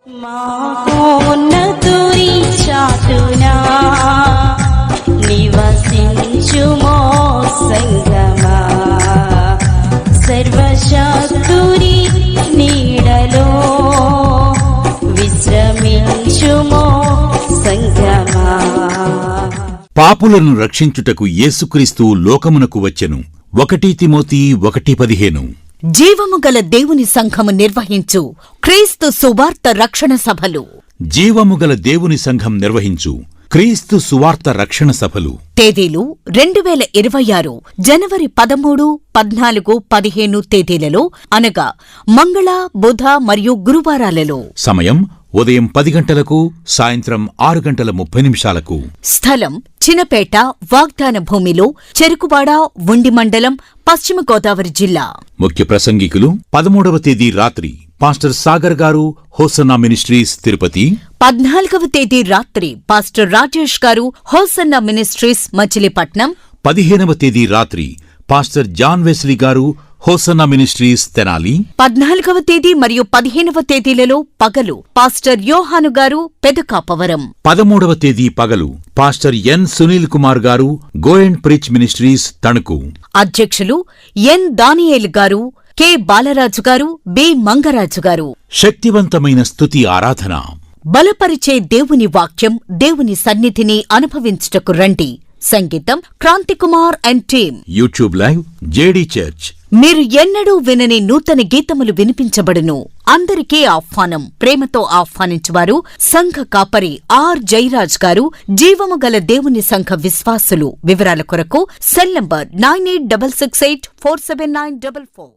మహోన్నతుని చాటునా నివసించుమో సంగమా, సర్వశక్తుని నీడలో విశ్రమించుమో సంగమా. పాపులను రక్షించుటకు యేసుక్రీస్తు లోకమునకు వచ్చెను. 1 తిమోతి 1:15. జీవము గల దేవుని సంఘము నిర్వహించు క్రీస్తు సువార్త రక్షణ సభలు. జీవము గల దేవుని సంఘం నిర్వహించు క్రీస్తు సువార్త రక్షణ సభలు. తేదీలు 2026 జనవరి 13, 14, 15 తేదీలలో, అనగా మంగళ, బుధ మరియు గురువారాలలో. సమయం ఉదయం 10 గంటలకు, సాయంత్రం 6:30. స్థలం చినపేట, వాగ్దాన భూమిలో, చెరుకువాడ, ఉండి మండలం, పశ్చిమ గోదావరి జిల్లా. ముఖ్య ప్రసంగికులు 13వ తేదీ రాత్రి పాస్టర్ సాగర్ గారు, హోసన్నా మినిస్ట్రీస్ తిరుపతి. 14వ తేదీ రాత్రి పాస్టర్ రాజేష్ గారు, హోసన్నా మినిస్ట్రీస్ మచిలీపట్నం. 15వ తేదీ రాత్రి పాస్టర్ జాన్ వెస్లీ గారు, హోసన్నా మినిస్ట్రీస్ తెనాలి. 14వ తేదీ మరియు 15వ తేదీలలో పగలు పాస్టర్ యోహాను గారు, పెదకాపవరం. 13వ తేదీ పగలు పాస్టర్ ఎన్ సునీల్ కుమార్ గారు, go and preach ministries Tanuku. అధ్యక్షులు ఎన్ దానియేలు గారు, కె బాలరాజు గారు, బి మంగరాజు గారు. శక్తివంతమైన స్తుతి ఆరాధన. బలపరిచే దేవుని వాక్యం, దేవుని సన్నిధిని అనుభవించుటకు రండి. సంగీతం Kranthi Kumar and team. YouTube live JD church. మీరు ఎన్నడూ వినని నూతన గీతములు వినిపించబడును. అందరికీ ఆహ్వానం. ప్రేమతో ఆహ్వానించువారు సంఘ కాపరి ఆర్ జయరాజ్ గారు, జీవము గల దేవుని సంఘ విశ్వాసులు. వివరాల కొరకు సెల్ నంబర్ 9866847944.